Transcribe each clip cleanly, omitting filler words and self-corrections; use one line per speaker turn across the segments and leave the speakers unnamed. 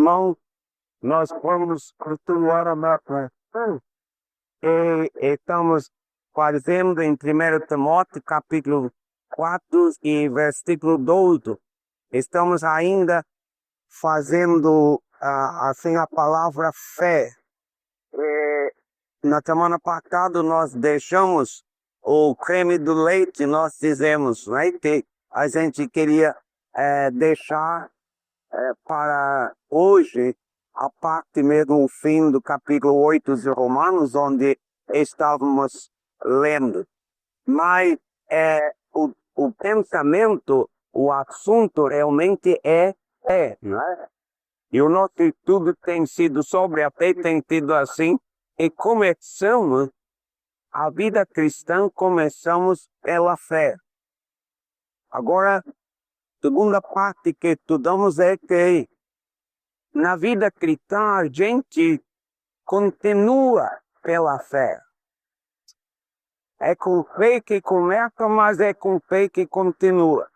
irmãos, nós vamos continuar a nossa e estamos fazendo em 1 Timóteo, capítulo 4 e versículo 12. Estamos ainda fazendo assim a palavra fé. Na semana passada nós deixamos o creme do leite, nós dizemos, né, que a gente queria deixar para hoje a parte mesmo, o fim do capítulo 8 de Romanos, onde estávamos lendo. Mas o pensamento, o assunto realmente é fé, né? E o nosso estudo tem sido sobre a fé, tem sido assim, e começamos a vida cristã, começamos pela fé. Agora, a segunda parte que estudamos é que na vida cristã a gente continua pela fé. É com fé que começa, mas é com fé que continua.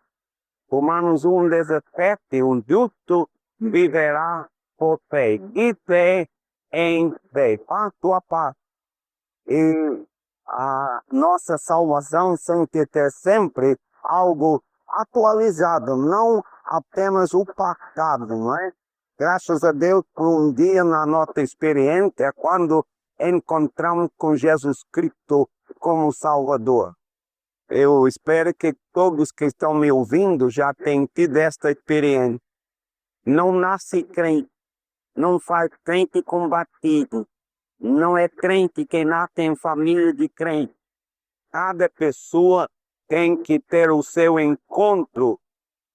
Romanos 1,17, o justo viverá por fé. E fé em fé, passo a passo. E a nossa salvação tem que ter sempre algo atualizado, não apenas o passado, não é? Graças a Deus por um dia na nossa experiência, quando encontramos com Jesus Cristo como Salvador. Eu espero que todos que estão me ouvindo já tenham tido esta experiência. Não nasce crente, não faz crente combatido, não é crente quem nasce em família de crente. Cada pessoa tem que ter o seu encontro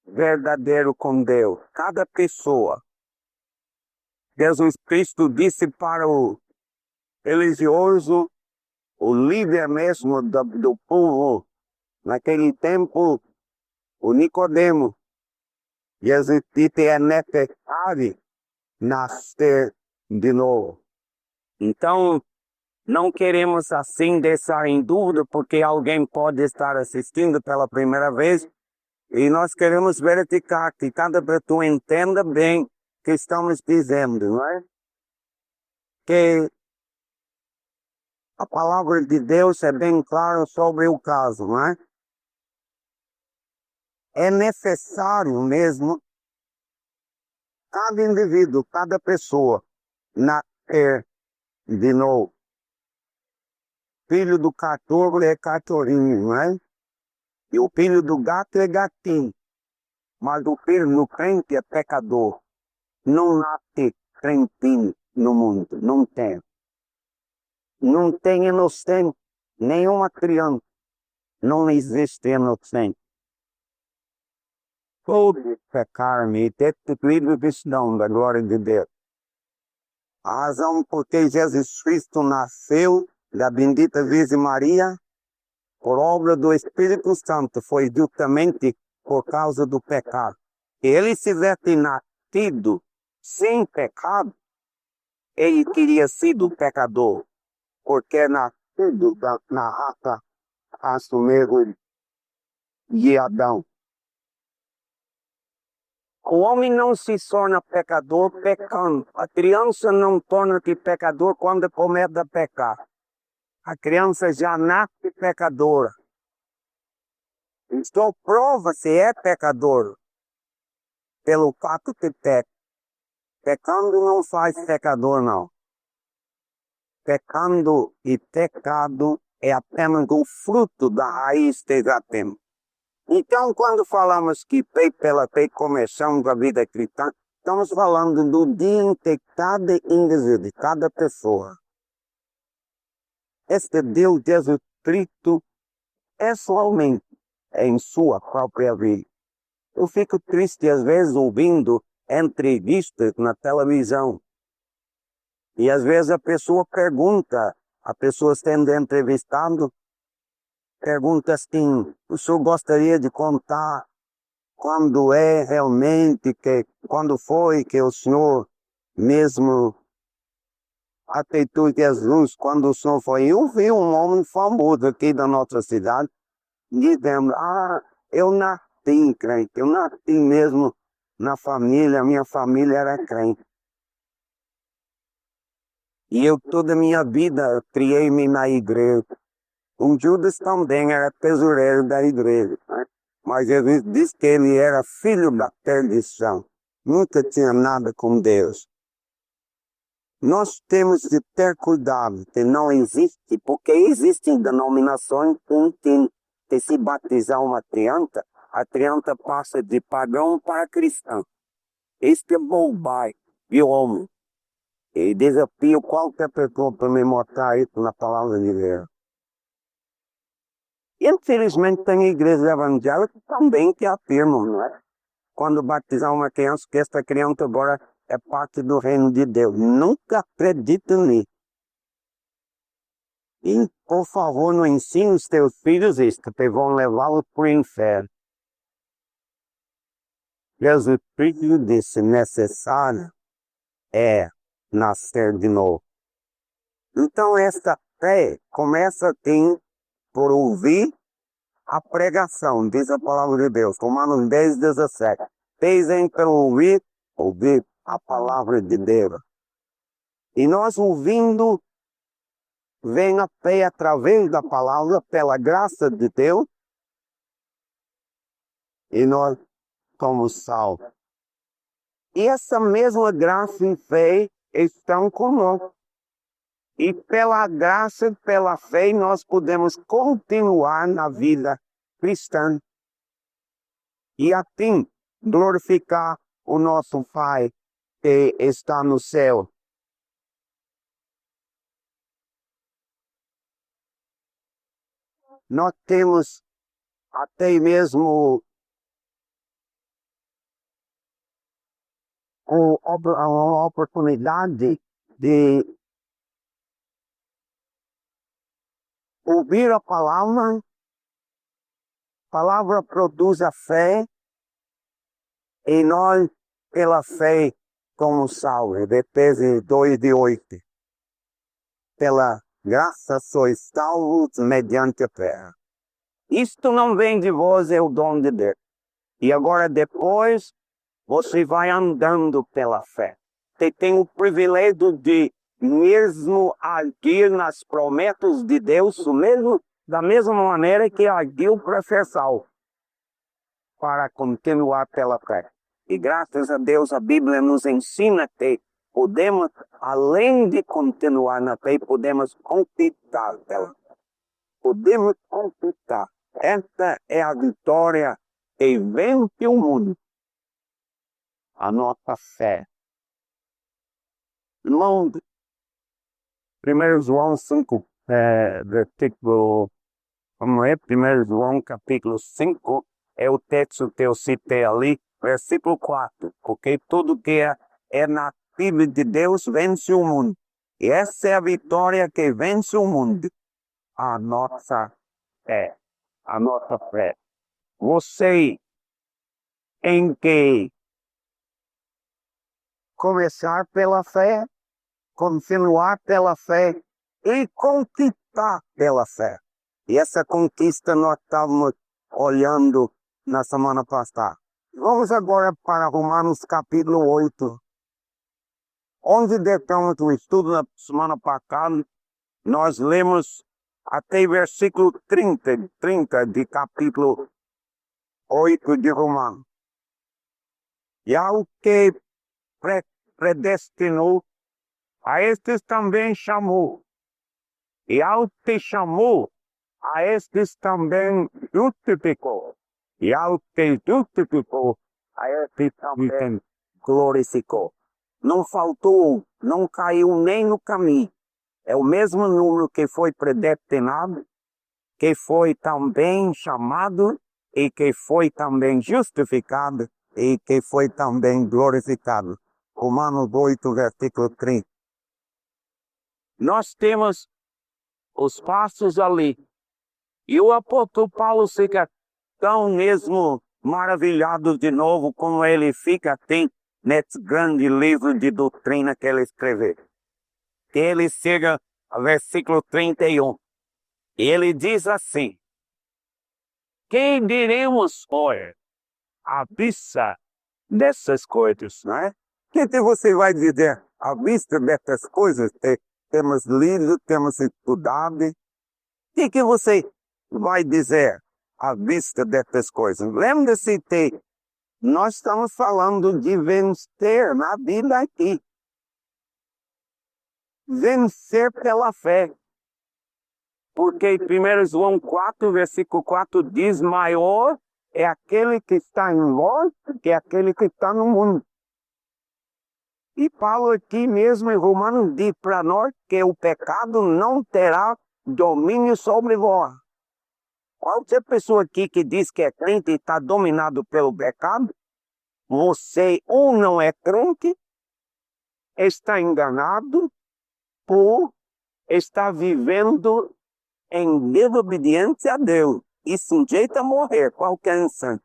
verdadeiro com Deus. Cada pessoa. Jesus Cristo disse para o religioso, o líder mesmo do povo, naquele tempo, o Nicodemo, Jesus disse, é necessário nascer de novo. Então, não queremos assim deixar em dúvida, porque alguém pode estar assistindo pela primeira vez, e nós queremos verificar que cada pessoa entenda bem o que estamos dizendo, não é? Que a palavra de Deus é bem clara sobre o caso, não é? É necessário mesmo cada indivíduo, cada pessoa nascer de novo. Filho do cachorro é cachorrinho, não é? E o filho do gato é gatinho. Mas o filho do crente é pecador. Não nasce crentinho no mundo, não tem. Não tem inocente, nenhuma criança. Não existe inocente. Todos pecaram e destituídos estão da glória de Deus. A razão porque Jesus Cristo nasceu da bendita Virgem Maria, por obra do Espírito Santo, foi justamente por causa do pecado. Se ele tivesse nascido sem pecado, ele teria sido pecador, porque é nascido na raça mesmo de Adão. O homem não se torna pecador pecando. A criança não torna-se pecador quando começa a pecar. A criança já nasce pecadora. Então prova se é pecador pelo fato que peca. Pecando não faz pecador, não. Pecando e pecado é apenas o fruto da raiz que já temos. Então, quando falamos que pela fé começamos a vida cristã, estamos falando do dia de cada indivíduo, de cada pessoa. Este Deus Jesus Cristo pessoalmente em sua própria vida. Eu fico triste às vezes ouvindo entrevistas na televisão. E às vezes a pessoa pergunta, a pessoa sendo entrevistado, pergunta assim, o senhor gostaria de contar quando é realmente, quando foi que o senhor mesmo aceitou Jesus, quando o senhor foi? Eu vi um homem famoso aqui da nossa cidade, dizendo, eu nasci crente, eu nasci mesmo na família, minha família era crente. E eu toda a minha vida criei-me na igreja. O Judas também era tesoureiro da igreja, né? Mas Jesus disse que ele era filho da perdição. Nunca tinha nada com Deus. Nós temos de ter cuidado que não existe, porque existem denominações que se batizar uma criança, a criança passa de pagão para cristão. Isso é bobagem de homem. E desafio qualquer pessoa para me mostrar isso na palavra de Deus. Infelizmente tem igrejas evangélicas também que afirmam, não é? Quando batizar uma criança, que esta criança agora é parte do reino de Deus. Nunca acredito nisso. E, por favor, não ensine os teus filhos isso, que vão levá-los para o inferno. Jesus Cristo disse, necessário é nascer de novo. Então, esta fé começa assim, por ouvir a pregação, diz a palavra de Deus, Romanos 10, 17. Pesem pelo ouvir a palavra de Deus. E nós ouvindo, vem a fé através da palavra, pela graça de Deus, e nós somos salvos. E essa mesma graça e fé estão conosco. E pela graça, pela fé, nós podemos continuar na vida cristã. E assim glorificar o nosso Pai que está no céu. Nós temos até mesmo a oportunidade de ouvir a palavra produz a fé, e nós, pela fé, somos salvos. Efésios 2:8. Pela graça sois salvos mediante a fé. Isto não vem de vós, é o dom de Deus. E agora depois, você vai andando pela fé. Você tem o privilégio de mesmo agir nas promessas de Deus, da mesma maneira que agiu para ser salvo, para continuar pela fé. E graças a Deus a Bíblia nos ensina que podemos, além de continuar na fé, podemos conquistar pela fé. Podemos conquistar. Esta é a vitória que vence o mundo. A nossa fé. Irmão, 1 João 5, versículo, como é? 1 João capítulo 5, é o texto que eu citei ali, versículo 4, porque tudo que é nascido de Deus vence o mundo. E essa é a vitória que vence o mundo. A nossa fé. A nossa fé. Você tem que começar pela fé, continuar pela fé e conquistar pela fé. E essa conquista nós estávamos olhando na semana passada. Vamos agora para Romanos capítulo 8. Onde deixamos o estudo na semana passada, nós lemos até versículo 30 de capítulo 8 de Romanos. E ao que predestinou, a estes também chamou. E ao que chamou, a estes também justificou. E ao que justificou, a estes também glorificou. Não faltou, não caiu nem no caminho. É o mesmo número que foi predestinado, que foi também chamado, e que foi também justificado, e que foi também glorificado. Romanos 8, versículo 30. Nós temos os passos ali. E o apóstolo Paulo fica tão mesmo maravilhado de novo como ele fica assim nesse grande livro de doutrina que ele escreveu. Ele chega ao versículo 31. Ele diz assim: quem diremos, pois, à vista dessas coisas, não é? O que você vai dizer à vista dessas coisas? temos lido, temos estudado. O que você vai dizer à vista dessas coisas? Lembre-se que nós estamos falando de vencer na vida aqui. Vencer pela fé. Porque 1 João 4, versículo 4 diz: maior é aquele que está em vós que aquele que está no mundo. E Paulo aqui mesmo em Romanos diz para nós que o pecado não terá domínio sobre vós. Qualquer pessoa aqui que diz que é crente e está dominado pelo pecado, você ou não é crente, está enganado, ou está vivendo em desobediência a Deus e sujeito a morrer qualquer instante.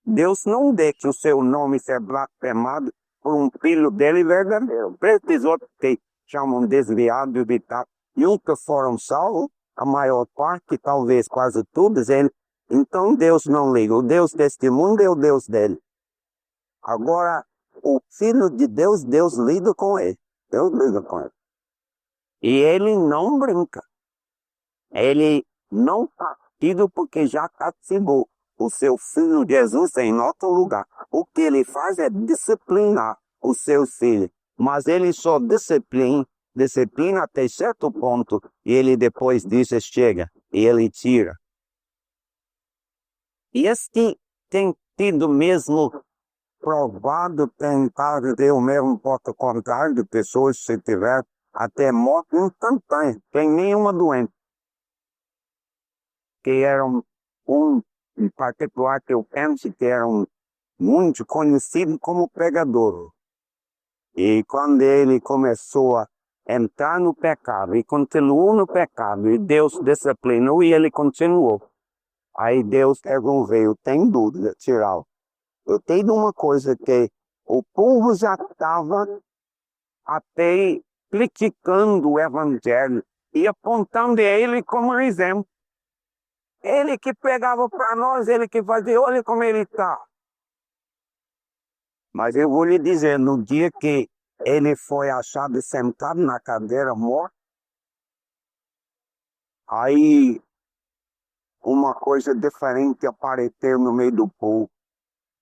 Deus não deixa o seu nome ser blasfemado por um filho dele verdadeiro. Esses outros que chamam desviado, evitado, nunca foram salvos, a maior parte, talvez quase todos eles. Então Deus não liga. O Deus deste mundo é o Deus dele. Agora, o Filho de Deus, Deus lida com ele. Deus lida com ele. E ele não brinca. Ele não partido porque já cativou o seu Filho Jesus em outro lugar. O que ele faz é disciplinar os seus filhos. Mas ele só disciplina até certo ponto. E ele depois diz, chega. E ele tira. E este tem tido mesmo provado, tentado, eu mesmo posso contar de pessoas, se tiver, até morte instantânea, sem nenhuma doença. Que eram em particular, que eu penso que eram muito conhecidos como pregador. E quando ele começou a entrar no pecado, e continuou no pecado, e Deus disciplinou, e ele continuou. Aí Deus resolveu, tem dúvida, tirá-lo. Eu tenho uma coisa que o povo já estava até criticando o evangelho e apontando a ele como exemplo. Ele que pregava para nós, ele que fazia, olha como ele está. Mas eu vou lhe dizer, no dia que ele foi achado sentado na cadeira morto, aí uma coisa diferente apareceu no meio do povo.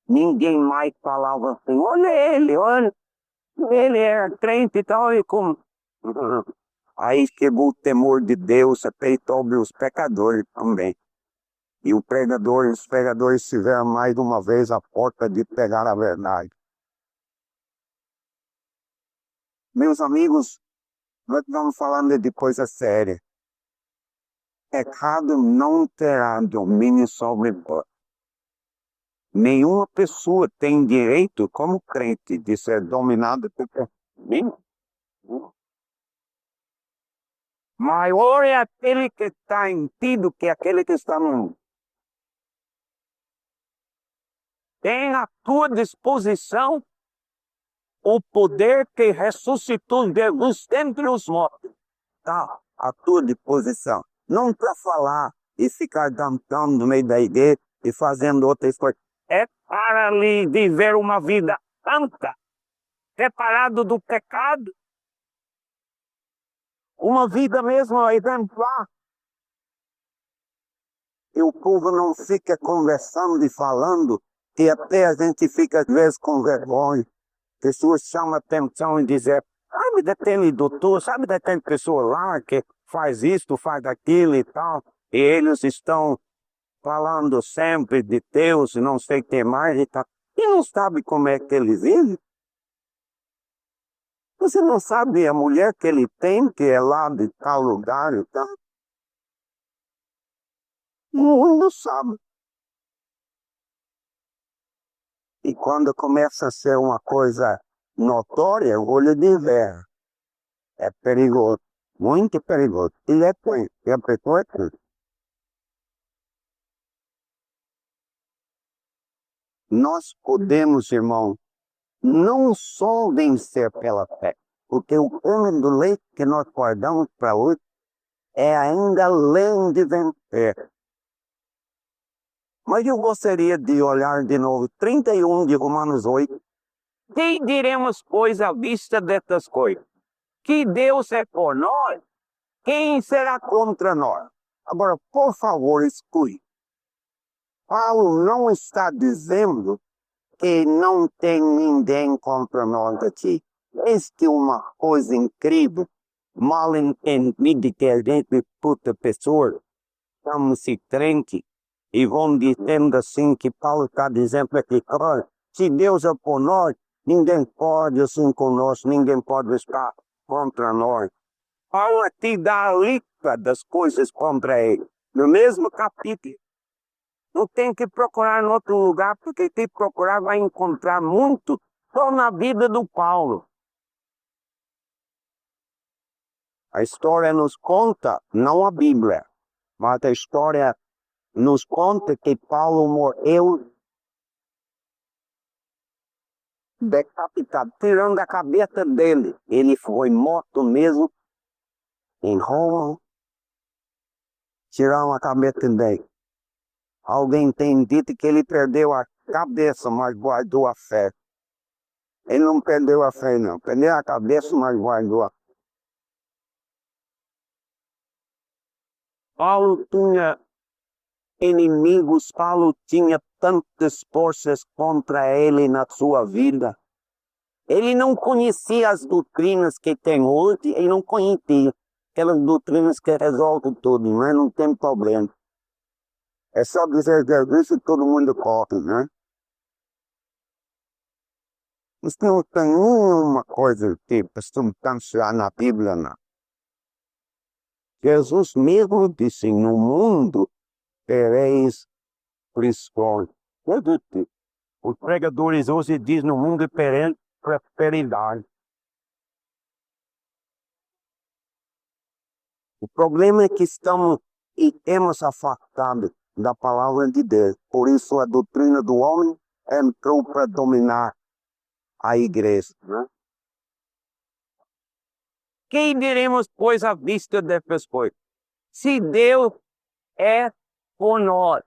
Ninguém mais falava assim, olha, ele era crente e tal, e como... Aí chegou o temor de Deus até sobre os pecadores também. E os pregadores tiveram mais uma vez a porta de pegar a verdade. Meus amigos, nós estamos falando de coisa séria. Pecado não terá domínio sobre vós. Nenhuma pessoa tem direito, como crente, de ser dominada por pecado. Maior é aquele que está em ti do que aquele que está no mundo. Tem à tua disposição o poder que ressuscitou Jesus dentre os mortos. Está à tua disposição. Não para falar e ficar cantando no meio da igreja e fazendo outras coisas. É para lhe viver uma vida santa, separado do pecado. Uma vida mesmo exemplar. E o povo não fica conversando e falando, que até a gente fica às vezes com vergonha. Pessoas chamam a atenção e dizem, sabe daquele doutor, sabe daquela pessoa lá que faz isto, faz aquilo e tal. E eles estão falando sempre de Deus e não sei o que mais e tal. E não sabe como é que ele vive. Você não sabe a mulher que ele tem, que é lá de tal lugar e tal. O mundo sabe. E quando começa a ser uma coisa notória, o olho de ver. É perigoso. Muito perigoso. E é coisa. E a pessoa é coisa. Nós podemos, irmão, não só vencer pela fé, porque o pano do leite que nós guardamos para hoje é ainda além de vencer. Mas eu gostaria de olhar de novo 31 de Romanos 8. Que diremos, pois, à vista destas coisas? que Deus é por nós, quem será contra nós? Agora, por favor, escute. Paulo não está dizendo que não tem ninguém contra nós aqui. Esta é uma coisa incrível, mal entendida, que a gente puta pessoa, chama-se crente, e vão dizendo assim que Paulo está dizendo aqui, olha, se Deus é por nós, ninguém pode assim conosco, ninguém pode estar contra nós. Paulo te dá a lista das coisas contra ele, no mesmo capítulo. Não tem que procurar em outro lugar, porque tem que procurar, vai encontrar muito só na vida do Paulo. A história nos conta, não a Bíblia, mas a história nos conta que Paulo morreu decapitado, tirando a cabeça dele. Ele foi morto mesmo em Roma, tiraram a cabeça dele. Alguém tem dito que ele perdeu a cabeça, mas guardou a fé. Ele não perdeu a fé, não. Perdeu a cabeça, mas guardou a fé. Paulo tinha inimigos, Paulo tinha tantas forças contra ele na sua vida. Ele não conhecia as doutrinas que tem hoje, ele não conhecia aquelas doutrinas que resolvem tudo, né? Não tem problema. É só dizer isso e todo mundo corre, né? Mas não tem nenhuma coisa tipo substancial na Bíblia, não. Jesus mesmo disse, no mundo tereis prisões. Os pregadores hoje dizem, no mundo tereis prosperidade. O problema é que estamos e temos afastado da palavra de Deus. Por isso a doutrina do homem entrou para dominar a igreja. Né? Quem diremos, pois, à vista dessas coisas? Se Deus é por nós.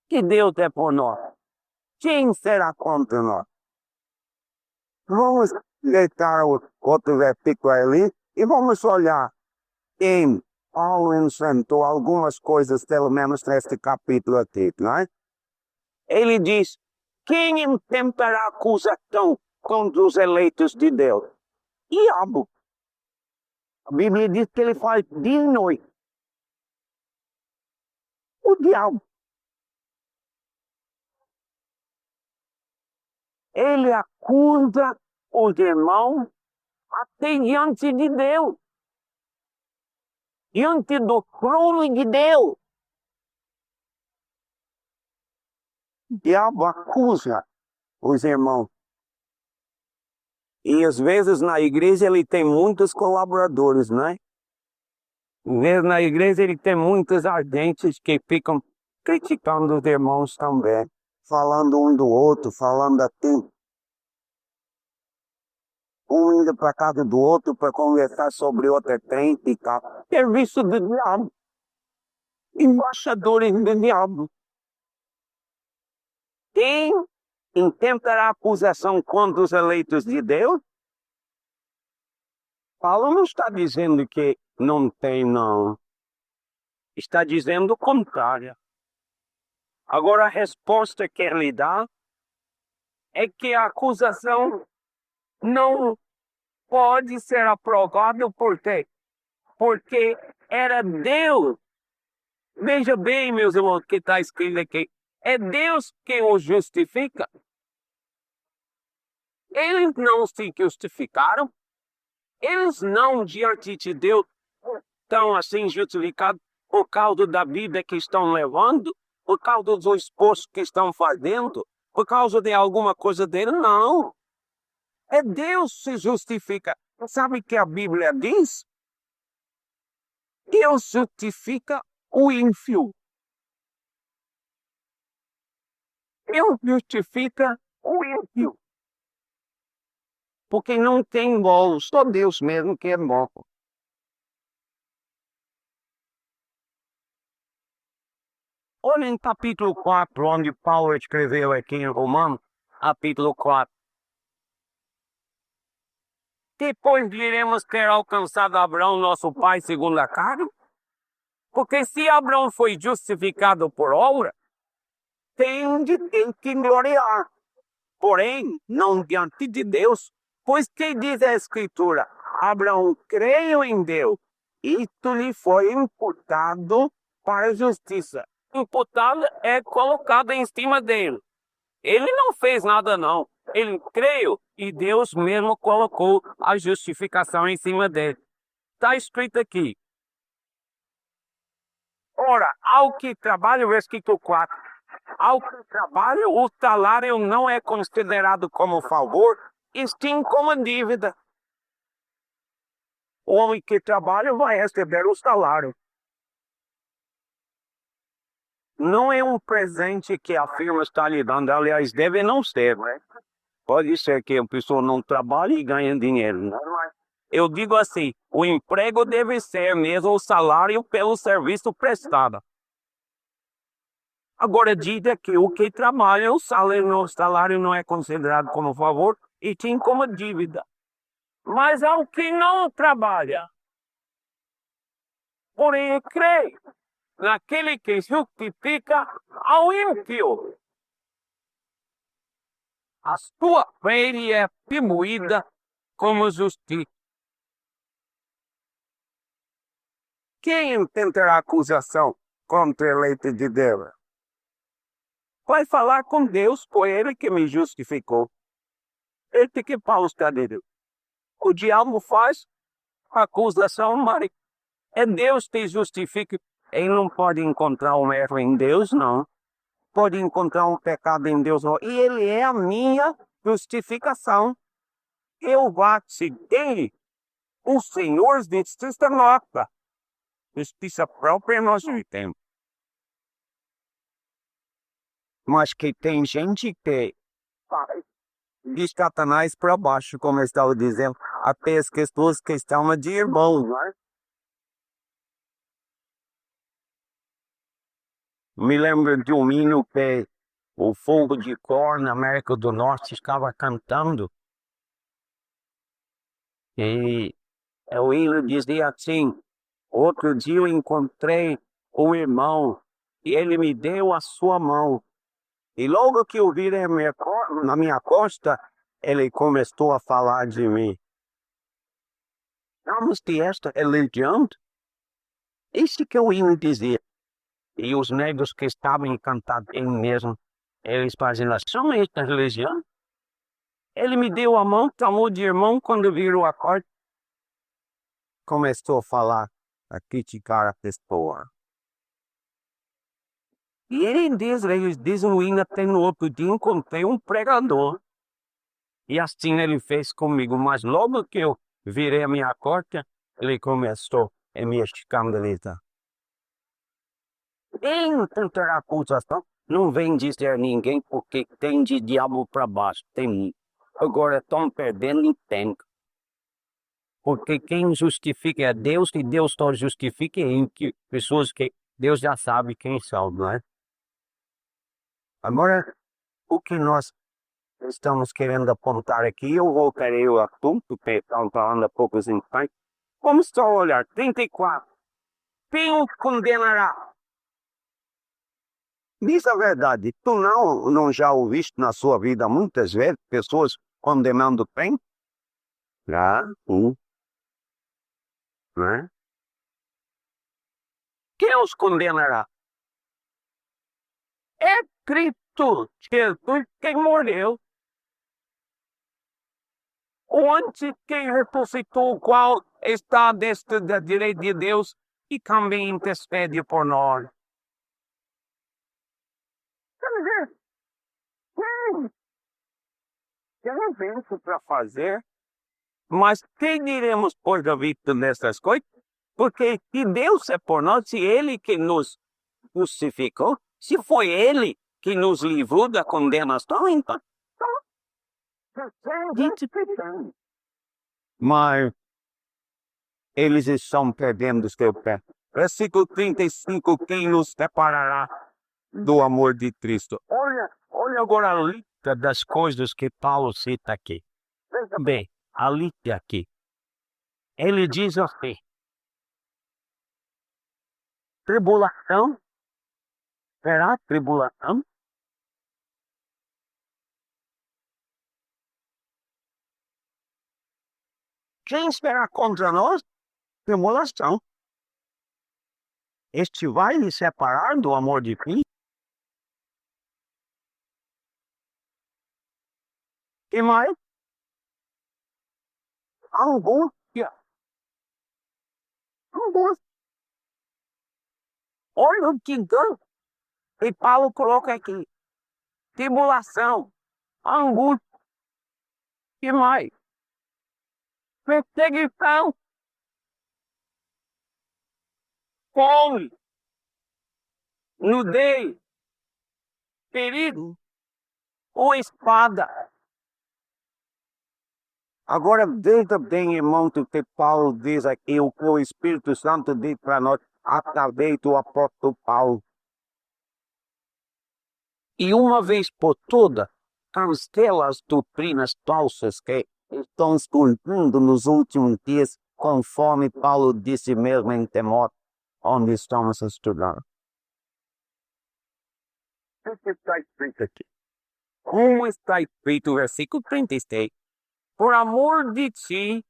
Se Deus é por nós, quem será contra nós? Vamos deitar o outro versículo ali e vamos olhar quem Paulo enfrentou algumas coisas, pelo menos neste capítulo aqui, não é? Ele diz, quem intentará acusação contra os eleitos de Deus? Diabo. A Bíblia diz que ele faz dia e noite. O diabo. Ele acusa os irmãos até diante de Deus. Diante do trono de Deus. O diabo acusa os irmãos. E às vezes na igreja ele tem muitos colaboradores, né? Às vezes na igreja ele tem muitos agentes que ficam criticando os irmãos também. Falando um do outro, falando assim. Um indo para casa do outro para conversar sobre outra crente e tal. Serviço do diabo. Embaixadores do diabo. Quem intentará acusação contra os eleitos de Deus? Paulo não está dizendo que não tem, não. Está dizendo o contrário. Agora a resposta que ele dá é que a acusação não pode ser aprovada por quê? Porque era Deus. Veja bem, meus irmãos, que está escrito aqui. É Deus quem os justifica. Eles não se justificaram. Eles não, diante de Deus, estão assim justificados por causa da vida que estão levando, por causa do esforço que estão fazendo, por causa de alguma coisa dele. Não. É Deus que se justifica. Sabe o que a Bíblia diz? Deus justifica o ímpio. Deus justifica o ímpio. Porque não tem bom, só Deus mesmo que é bom. Olha em capítulo 4, onde Paulo escreveu aqui em Romanos, capítulo 4. depois diremos ter alcançado Abraão, nosso pai, segundo a carne? Porque se Abraão foi justificado por obra, tem que gloriar. Porém, não diante de Deus, pois que diz a Escritura? Abraão creio em Deus, isto lhe foi imputado para a justiça. Imputado é colocado em cima dele. Ele não fez nada, não. Ele creio e Deus mesmo colocou a justificação em cima dele. Está escrito aqui. Ora, ao que trabalha, versículo 4. Ao que trabalha, o salário não é considerado como favor, e sim como dívida. O homem que trabalha vai receber o salário. Não é um presente que a firma está lhe dando, aliás, deve não ser, né? Pode ser que a pessoa não trabalhe e ganhe dinheiro. Né? Eu digo assim, o emprego deve ser mesmo o salário pelo serviço prestado. Agora diz que o que trabalha, o salário não é considerado como favor e sim como dívida. Mas ao que não trabalha, porém crê naquele que justifica ao ímpio, a sua fé lhe é atribuída como justiça. Quem intentará acusação contra o eleito de Deus? Vai falar com Deus, foi ele que me justificou. Ele que Paulo está dizendo. O diabo faz acusação, mas é Deus que justifica. Ele não pode encontrar um erro em Deus, não. Pode encontrar um pecado em Deus. E ele é a minha justificação. Eu batidei o Senhor de justiça nossa. Justiça própria nós não temos. Mas que tem gente que de Satanás para baixo, como eu estava dizendo, até as pessoas que estão de irmãos, não é? Me lembro de um hino que o Fogo de Cor na América do Norte estava cantando. E o hino dizia assim: outro dia eu encontrei um irmão e ele me deu a sua mão. E logo que eu virei na minha costa, ele começou a falar de mim. Somos de esta religião? Isso que o hino dizia. E os negros que estavam encantados em mesmo, eles faziam assim, somos esta religião? Ele me deu a mão, chamou de irmão, quando virou a corda, começou a falar, a criticar a pessoa. E eles dizem no hino, até no outro dia encontrei um pregador. E assim ele fez comigo, mas logo que eu virei a minha corda, ele começou a me escandalizar. Em tanta acusação, não vem dizer ninguém porque tem de diabo para baixo, tem. Agora estão perdendo em tempo. Porque quem justifica é Deus e Deus só justifica em que pessoas que Deus já sabe quem são, não é? Agora, o que nós estamos querendo apontar aqui, eu voltarei ao assunto, que estão falando há poucos instantes. Vamos só olhar, 34. Quem os condenará? Diz a verdade, tu não já ouviste na sua vida muitas vezes pessoas condenando quem? Já, né? Quem os condenará? É Cristo Jesus quem morreu. Onde quem ressuscitou, o qual está à destra da direita de Deus e também intercede por nós. Eu não venho para fazer, mas que diremos por da vida nessas coisas? Porque se Deus é por nós, se Ele que nos justificou, se foi Ele que nos livrou da condenação, então. Mas eles estão perdendo seu pé. Versículo 35, quem nos separará do amor de Cristo? Olha agora a lista das coisas que Paulo cita aqui. Veja bem, Alice aqui. Ele diz assim: tribulação, será tribulação? Quem será contra nós? Tribulação. Este vai lhe separar do amor de Cristo? E mais? Angústia. Angústia. Olha o que ganha. E Paulo coloca aqui: tribulação, angústia. E mais? Perseguição, fome, nudez, perigo ou espada. Agora veja bem, irmão, o que Paulo diz aqui, o que o Espírito Santo diz para nós através do apóstolo Paulo. E uma vez por todas, cancela as doutrinas falsas que estão surgindo nos últimos dias, conforme Paulo disse mesmo em Timóteo, onde estamos estudando. O que está escrito aqui? Como está escrito o versículo 36? Por amor de ti,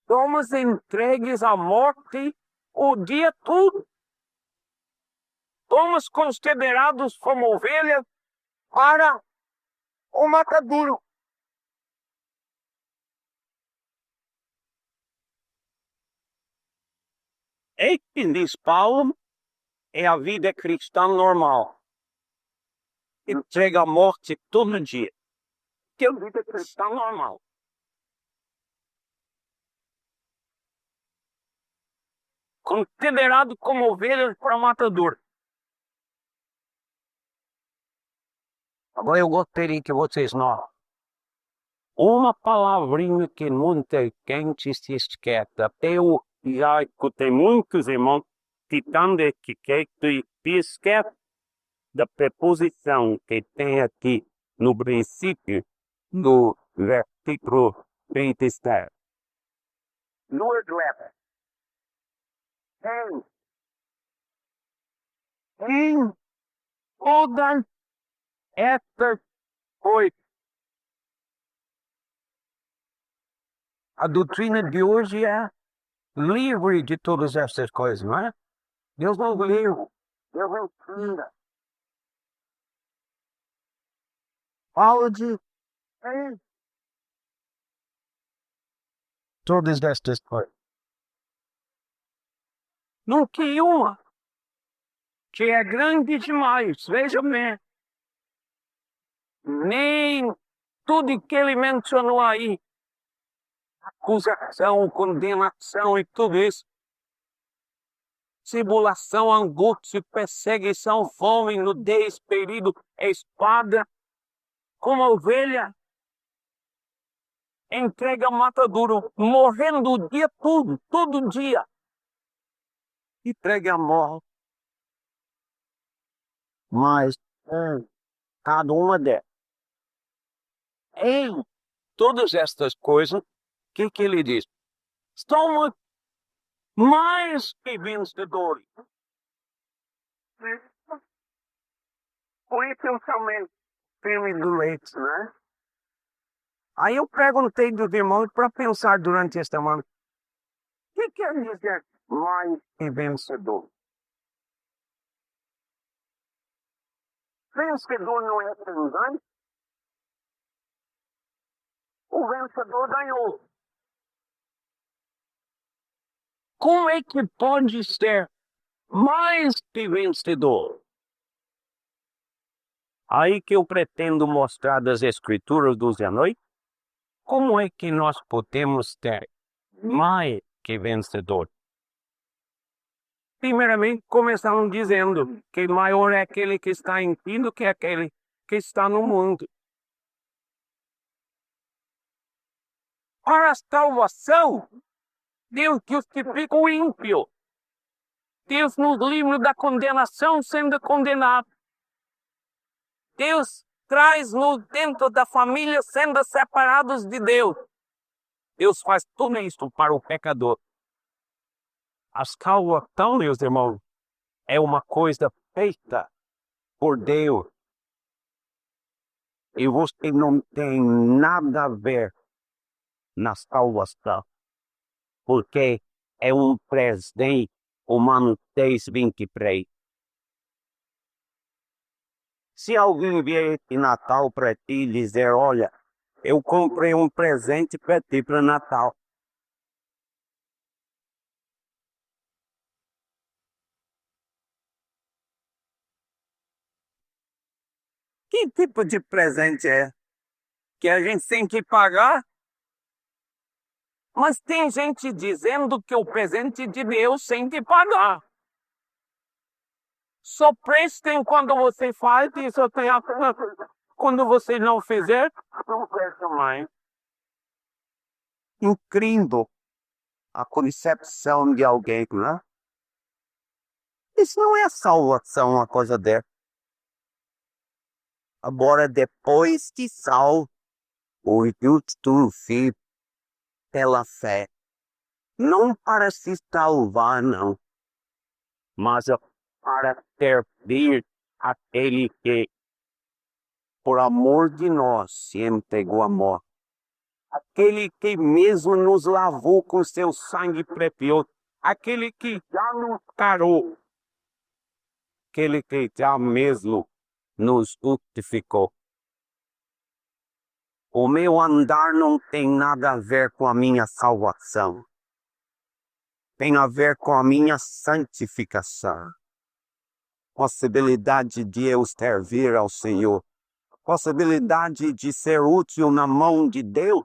somos entregues à morte o dia todo. Somos considerados como ovelhas para o matadouro. Este, diz Paulo, é a vida cristã normal. Entrega a morte todo dia. Que é a vida cristã normal. Considerado como ovelhas para matador. Agora eu gostaria que vocês notem uma palavrinha que muita gente se esquece. Eu já escutei muitos irmãos citando esse texto e se esquece da preposição que tem aqui no princípio do versículo 27. Lord Lever. Em todas essas coisas. A doutrina de hoje é livre de todas essas coisas, não é? Deus não livre. Deus não tira. Fala de todas estas coisas. Não que uma, que é grande demais, veja bem. Nem tudo que ele mencionou aí, acusação, condenação e tudo isso, tribulação, angústia, perseguição, fome, nudez, perigo, espada, como a ovelha, entrega matadouro, morrendo o dia todo dia. Entregue a morte. Mas, cada uma delas. Em todas estas coisas, o que ele diz? Somos mais que vencedores. Foi pensamento firme do leite, né? Aí eu perguntei dos irmãos para pensar durante esta semana. O que quer dizer mais que vencedor? Vencedor não é transante? O vencedor ganhou. Como é que pode ser mais que vencedor? Aí que eu pretendo mostrar das Escrituras do dia à noite, como é que nós podemos ter mais que vencedor? Primeiramente, começamos dizendo que maior é aquele que está em ti do que aquele que está no mundo. Para a salvação, Deus justifica o ímpio. Deus nos livra da condenação sendo condenado. Deus traz-nos dentro da família sendo separados de Deus.
Deus faz tudo isso para o pecador. A salvação, meus irmãos, é uma coisa feita por Deus. E você não tem nada a ver na salvação, porque é um presente. Romanos 6:23. Se alguém vier de Natal para ti e dizer, olha, eu comprei um presente para ti para Natal. Que tipo de presente é? Que a gente tem que pagar? Mas tem gente dizendo que o presente de Deus tem que pagar. Só prestem quando você faz e só tem a... Quando você não fizer, não presta mais. Incrível a concepção de alguém, né? Isso não é salvação, uma coisa dessa. Agora, depois de salvo, o justo vive pela fé. Não para se salvar, não, mas para servir aquele que, por amor de nós, se entregou à morte. Aquele que mesmo nos lavou com seu sangue precioso. Aquele que já nos carou. Aquele que já mesmo nos justificou. O meu andar não tem nada a ver com a minha salvação. Tem a ver com a minha santificação. Possibilidade de eu servir ao Senhor. Possibilidade de ser útil na mão de Deus.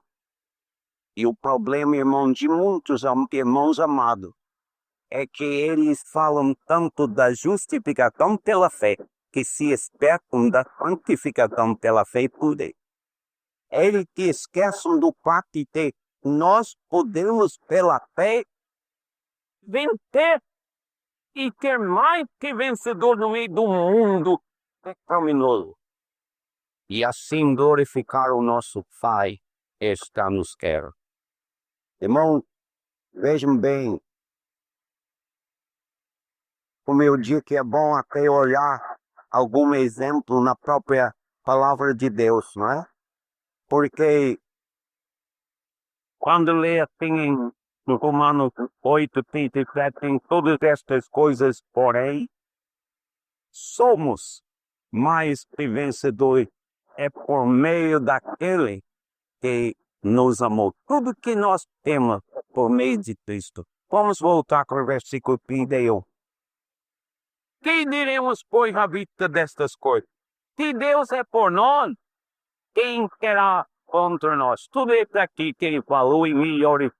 E o problema, irmão, de muitos irmãos amados, é que eles falam tanto da justificação pela fé, que se espetam da santificação pela fé e por Deus. Eles que esquecem do fato de que nós podemos, pela fé, vencer e ter mais que vencedor no meio do mundo pecaminoso. E assim glorificar o nosso Pai está nos quer. Irmão, vejam bem, como eu digo que é bom até olhar algum exemplo na própria palavra de Deus, não é? Porque quando lê assim no Romanos 8:37, tem todas estas coisas, porém, somos mais que vencedores, é por meio daquele que nos amou. Tudo que nós temos por meio de Cristo. Vamos voltar para o versículo 31. Que diremos, pois, à vista destas coisas? Se Deus é por nós, quem será contra nós? Tudo isso aqui que ele falou em milhares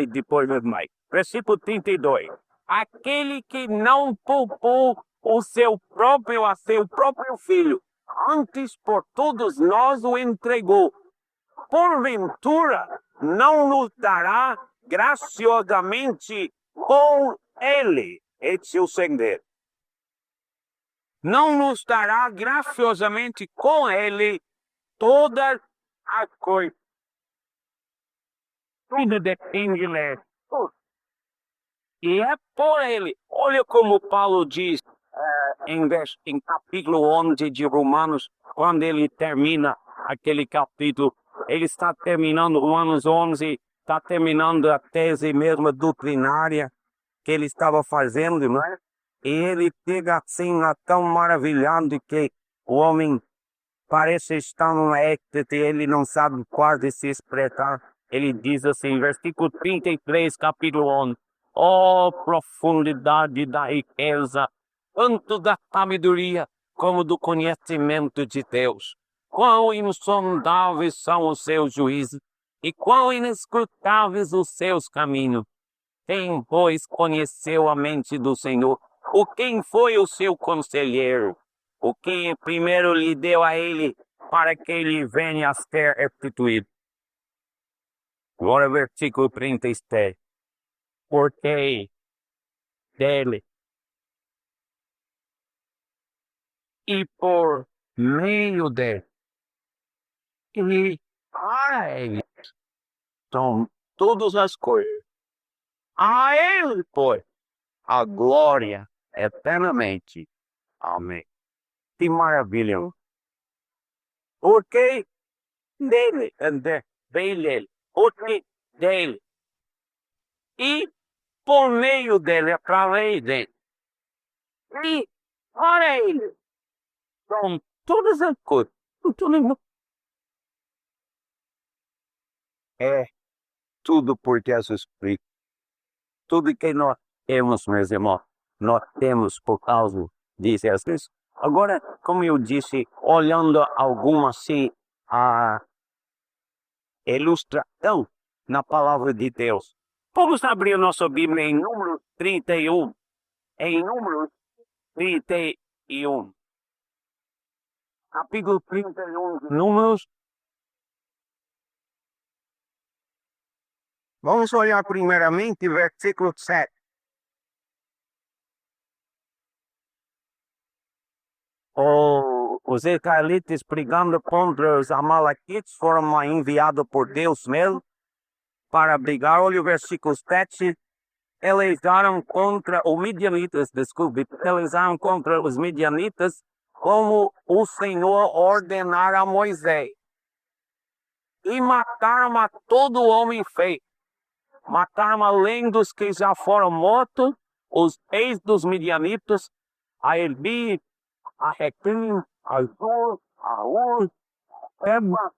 depois mais. Versículo 32. Aquele que não poupou a seu próprio filho, antes por todos nós o entregou. Porventura não nos dará graciosamente com ele. Esse é o segredo. Não nos dará graciosamente com ele todas as coisas. Tudo depende dele. E é por ele. Olha como Paulo diz em capítulo 11 de Romanos, quando ele termina aquele capítulo, ele está terminando Romanos 11, está terminando a tese mesmo doutrinária que ele estava fazendo, não é? E ele fica assim, tão maravilhado que o homem parece estar num êxtase, ele não sabe quase se expressar. Ele diz assim, versículo 33, capítulo 11, ó profundidade da riqueza, tanto da sabedoria como do conhecimento de Deus. Quão insondáveis são os seus juízos e quão inescrutáveis os seus caminhos. Quem, pois, conheceu a mente do Senhor? Ou quem foi o seu conselheiro? O que primeiro lhe deu a ele para que ele venha a ser restituído? Agora versículo 37. Porque dele e por meio dele e para ele são todas as coisas. A Ele, pois, a glória eternamente. Amém. Que maravilha. Porque dele, dele, porque dele. E por meio dele, através dele. E para ele, são todas as coisas. É tudo por Jesus Cristo. Tudo que nós temos, meus irmãos, nós temos por causa de Jesus. Agora, como eu disse, olhando alguma assim, a ilustração na palavra de Deus. Vamos abrir nossa Bíblia em Números 31. Em Números 31. Capítulo 31 de Números. Vamos olhar primeiramente versículo 7. Os israelitas brigando contra os amalequitas foram enviados por Deus mesmo para brigar. Olha o versículo 7. Eles eram contra os midianitas, desculpe, eles eram contra os midianitas como o Senhor ordenara a Moisés. E mataram a todo homem feio. Mataram além dos que já foram mortos, os reis dos midianitas, a Elbi, a Requim, a Zur, a Ur, Eba,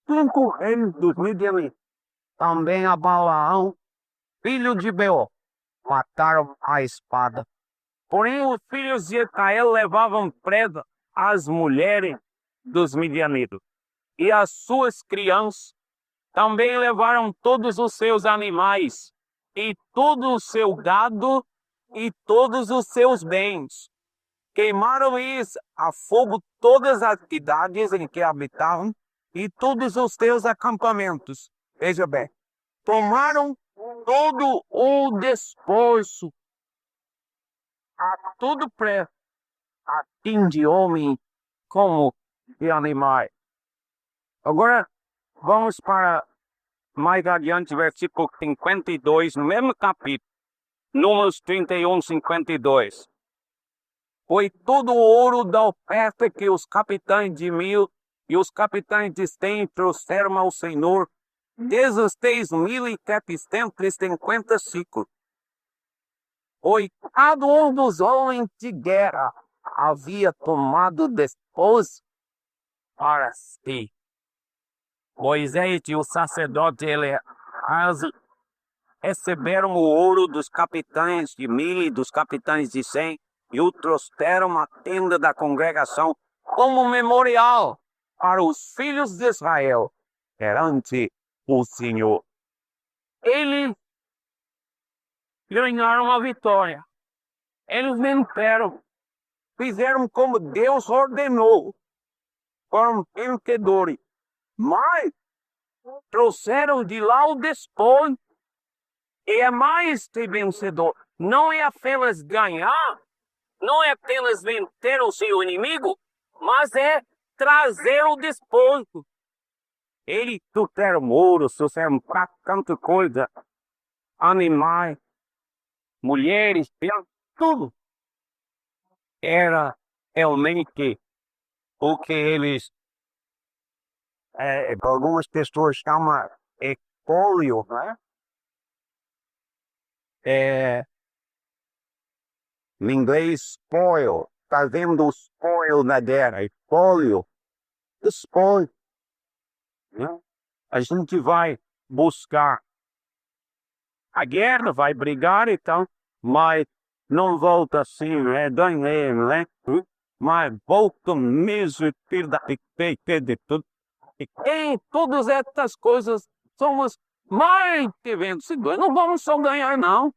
5 reis dos midianitas. Também a Balaão, filho de Beor, mataram a espada. Porém, os filhos de Israel levavam presa as mulheres dos midianitas e as suas crianças. Também levaram todos os seus animais, e todo o seu gado, e todos os seus bens. Queimaram-lhes a fogo todas as cidades em que habitavam, e todos os seus acampamentos. Veja bem, tomaram todo o despojo, a tudo preço, assim de homem como de animais. Agora, vamos para mais adiante, versículo 52, no mesmo capítulo, Números 31, 52. Foi todo o ouro da oferta que os capitães de 1000 e os capitães de 100 trouxeram ao Senhor, 16.750 ciclos. Foi cada um dos homens de guerra havia tomado despojo para si. Moisés e o sacerdote Eleazar receberam o ouro dos capitães de 1000 e dos capitães de 100 e o trouxeram à tenda da congregação como memorial para os filhos de Israel perante o Senhor. Eles ganharam a vitória. Eles venceram. Fizeram como Deus ordenou. Foram vencedores. Mas trouxeram de lá o despojo. E é mais que vencedor. Não é apenas ganhar, não é apenas vencer o seu inimigo, mas é trazer o despojo. Eles trouxeram ouro, trouxeram tanta coisa, animais, mulheres, tudo. Era realmente o que eles, algumas pessoas chamam espólio, né? Em inglês, spoil, fazendo o spoil na guerra, espólio, spoil. Né? A gente vai buscar a guerra, vai brigar e tal, mas não volta assim, ganhei, né? Mas volta mesmo, filho da de tudo. E em todas essas coisas somos mais que vencedores. Não vamos só ganhar, não.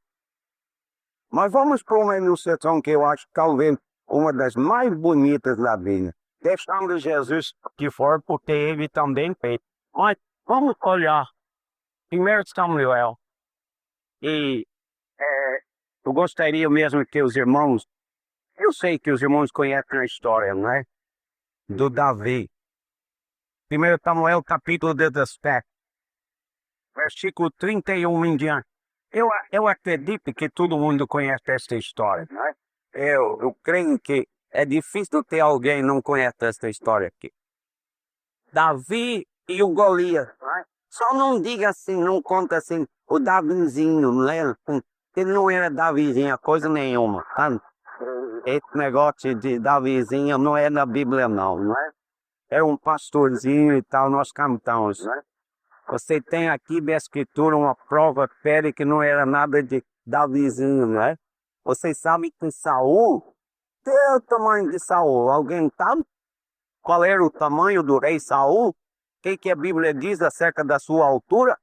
Mas vamos para uma ilustração que eu acho talvez uma das mais bonitas da Bíblia. Deixando Jesus de fora, porque ele também fez. Mas vamos olhar 1 Samuel. E eu gostaria mesmo que os irmãos, eu sei que os irmãos conhecem a história, não é? Do Davi. 1 Samuel capítulo 17. versículo 31 em diante. Eu acredito que todo mundo conhece essa história, né? Eu creio que é difícil ter alguém que não conhece essa história aqui. Davi e o Golias, né? Só não diga assim, não conta assim, o Davizinho, não é? Ele não era Davizinho, coisa nenhuma, tá? Esse negócio de Davizinho não é na Bíblia, não é? É um pastorzinho e tal, nós cantamos, né? Você tem aqui da escritura uma prova fere que não era nada de Davizinho, né? Vocês sabem que Saul, qual é o tamanho de Saul? Alguém sabe? Qual era o tamanho do rei Saul? O que a Bíblia diz acerca da sua altura?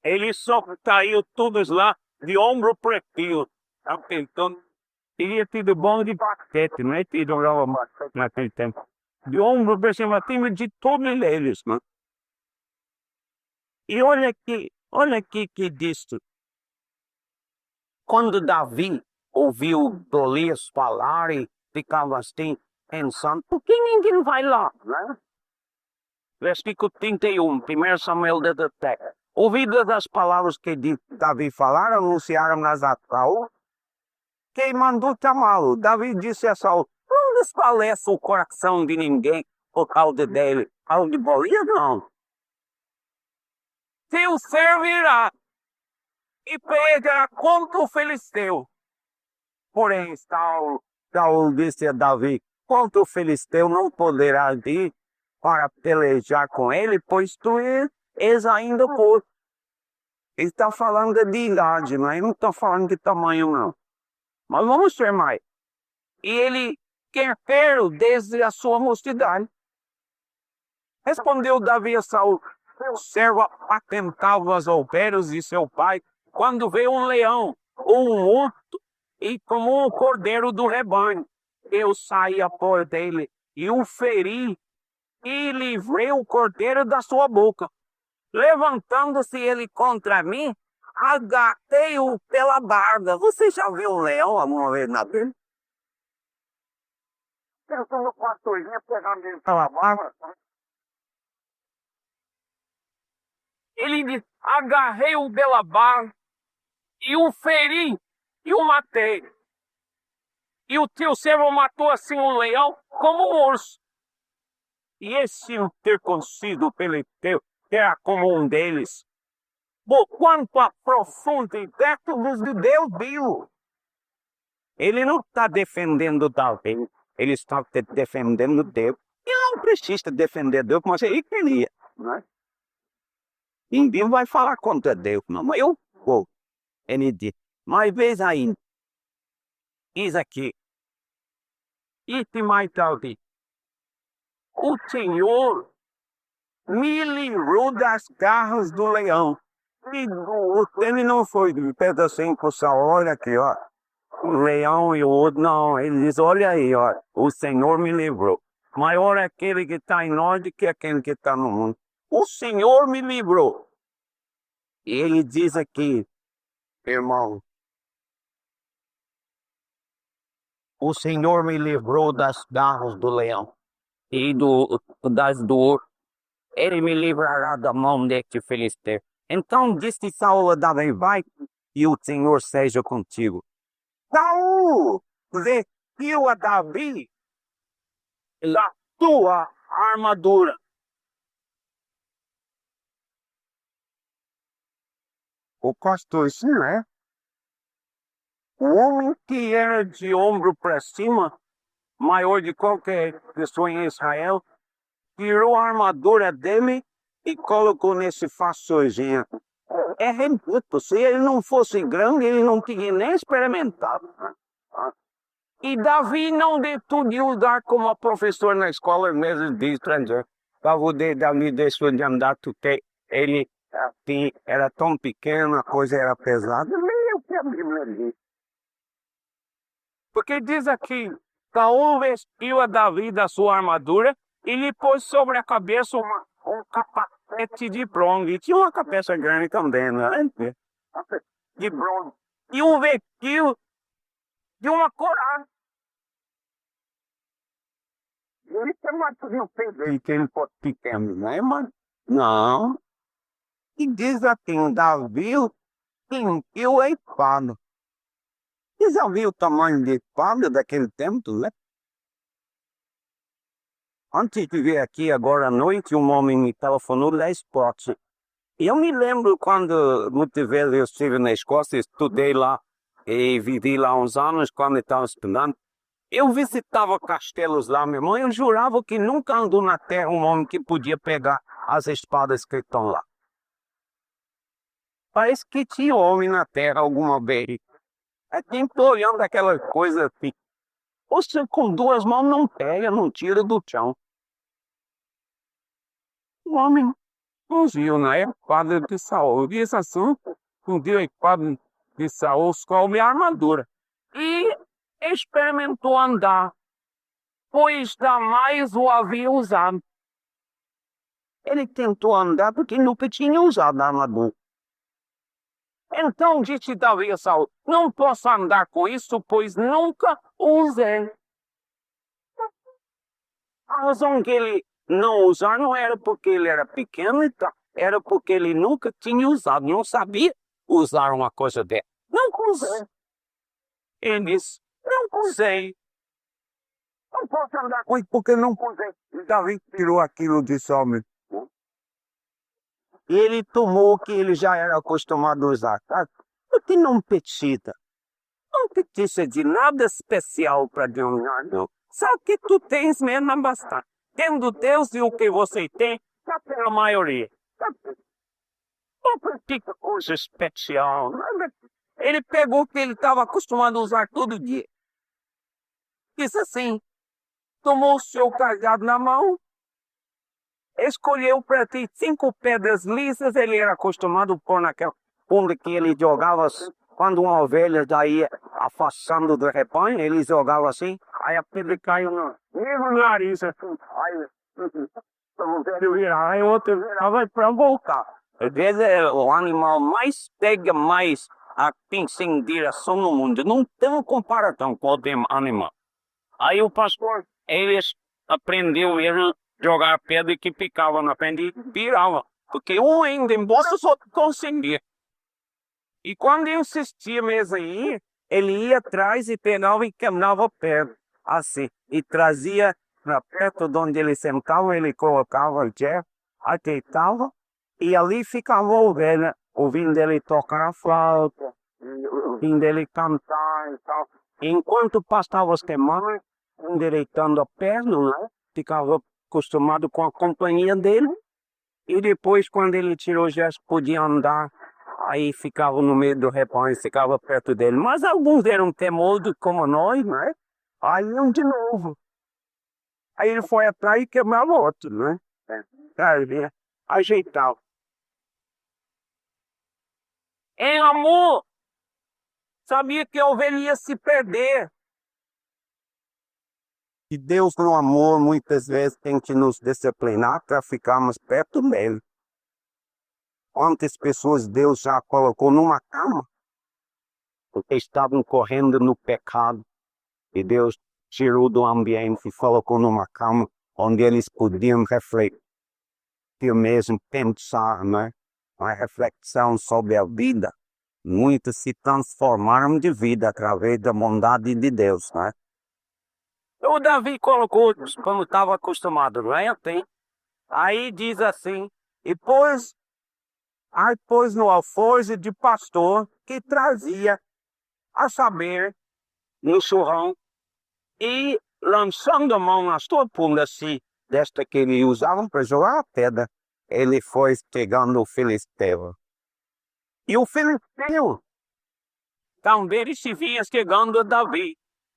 Ele só caiu todos lá de ombro para aquilo. Então, teria tido bom de basquete, não é? Que jogava basquete naquele tempo. De ombro para cima, time de todos eles, né? E olha aqui que disso. Quando Davi ouviu Golias falar e ficava assim, pensando, por que ninguém vai lá, né? Versículo 31, 1 Samuel 17. Ouvidas as palavras que Davi falar, anunciaram nas Saul, quem mandou chamá-lo. Davi disse a Saul, não desfaleça o coração de ninguém por causa dele. Ao de Golias, não. Teu servirá e pegará contra o filisteu. Porém, Saul disse a Davi, contra o filisteu não poderá ir para pelejar com ele, pois tu és ainda pouco. Ele está falando de idade, mas não está falando de tamanho, não. Mas vamos ver mais. E ele quer ter desde a sua mocidade. Respondeu Davi a Saul, seu servo apacentava as ovelhas de seu pai, quando veio um leão ou um urso e tomou um cordeiro do rebanho. Eu saí após dele e o feri e livrei o cordeiro da sua boca. Levantando-se ele contra mim, agarrei-o pela barba. Você já viu um leão alguma vez na Bíblia? Pensando no pastorzinho pegando ele pela barba. Ele diz, agarrei-o pela barba e o feri e o matei. E o teu servo matou assim um leão como um urso. E esse interconcido filisteu era como um deles. Por quanto a profunda e perto dos judeus viu. Ele não está defendendo Davi, ele está defendendo Deus. Ele não precisa defender Deus, mas ele queria, não é? Ninguém vai falar contra Deus, não, mas eu vou. Ele diz, mas veja aí, diz aqui, e mais tarde, o Senhor me livrou das garras do leão. E ele não foi de perto assim com o olha aqui, ó. O leão e o outro, não. Ele diz, olha aí, ó. O Senhor me livrou. Maior é aquele que está em nós do que aquele que está no mundo. O Senhor me livrou. E ele diz aqui, irmão, o Senhor me livrou das garras do leão e das dores. Ele me livrará da mão deste filisteu. Então disse Saul a Davi, vai e o Senhor seja contigo. Saul vestiu a Davi da sua armadura. O pastor, isso não é? O homem que era de ombro para cima, maior de qualquer pessoa em Israel, tirou a armadura dele e colocou nesse fastorzinho. É ridículo. Se ele não fosse grande, ele não tinha nem experimentado. E Davi não decidiu usar como professor na escola mesmo de estrangeiro. Davi deixou de andar porque ele assim, era tão pequeno, a coisa era pesada. Nem o que a Bíblia diz. Porque diz aqui, Saul vestiu a Davi da sua armadura e lhe pôs sobre a cabeça um capacete de bronze. E tinha uma cabeça grande também, né? De bronze. E um vestiu de uma coraça. Ele tem uma no peito dele, que ele pode pequeno, né, mano?
Não. E diz assim, Davi tingiu a espada. Você já viu o tamanho da espada daquele tempo, né? Antes de vir aqui agora à noite, um homem me telefonou da Escócia. E eu me lembro quando, muito velho, eu estive na Escócia, estudei lá e vivi lá uns anos quando estava estudando. Eu visitava castelos lá, meu irmão, eu jurava que nunca andou na terra um homem que podia pegar as espadas que estão lá. Parece que tinha homem na terra alguma vez. É tempo olhando aquela coisa assim. Você com duas mãos não pega, não tira do chão. O homem ungiu na espada de Saul. E esse assunto ungiu a espada de Saul com a armadura. E experimentou andar, pois jamais o havia usado. Ele tentou andar porque nunca tinha usado a armadura. Então disse Davi a Saul: não posso andar com isso, pois nunca usei. A razão que ele não usar não era porque ele era pequeno, então, era porque ele nunca tinha usado, não sabia usar uma coisa dessa. Não usei. Ele disse: não usei. Não posso andar com isso porque não usei. Davi tirou aquilo de homem. Ele tomou o que ele já era acostumado a usar. Tá? Porque não precisa. Não precisa de nada especial para Deus, não. Só que tu tens mesmo é bastante. Tendo Deus e o que você tem, já tem a maioria. Não precisa coisa especial. Nada. Ele pegou o que ele estava acostumado a usar todo dia. Disse assim, tomou o seu cajado na mão, escolheu para ti 5 pedras lisas, ele era acostumado a pôr naquela onde que ele jogava quando uma ovelha daí afastando do rebanho, ele jogava assim, aí a pedra caiu no nariz, assim, aí o velho virava, aí o outro virava para voltar. Às vezes é o animal mais pega mais a pensar em direção no mundo, não tem comparação com o animal. Aí o pastor, eles aprendeu mesmo a jogar pedra que ficava na frente e virava. Porque um ainda embora os outros conseguiam. E quando eu insistia mesmo aí, ele ia atrás e pegava e queimava a pedra. Assim. E trazia para perto de onde ele sentava, ele colocava o Jeff, ajeitava, e ali ficava a ovelha, ouvindo ele tocar a flauta, ouvindo ele cantar e tal. Enquanto passava as semanas, endireitando a perna, né? Ficava acostumado com a companhia dele. E depois, quando ele tirou já podia andar, aí ficava no meio do rebanho, ficava perto dele. Mas alguns eram teimosos como nós, né? Aí iam de novo. Aí ele foi atrás e queimava outro, né? Aí ele ajeitava. Em amor, sabia que a ovelha ia se perder. E Deus, no amor, muitas vezes tem que nos disciplinar para ficarmos perto dele. Quantas pessoas Deus já colocou numa cama? Porque estavam correndo no pecado. E Deus tirou do ambiente e colocou numa cama onde eles podiam refletir mesmo, pensar, né? Uma reflexão sobre a vida. Muitos se transformaram de vida através da bondade de Deus, né? O Davi colocou quando estava acostumado, não é? Aí diz assim, e pôs no alforje de pastor que trazia, a saber, no churrão, e lançando a mão na sua punha, assim, desta que ele usava para jogar a pedra, ele foi pegando o filisteu. E o filisteu também se vinha chegando a Davi.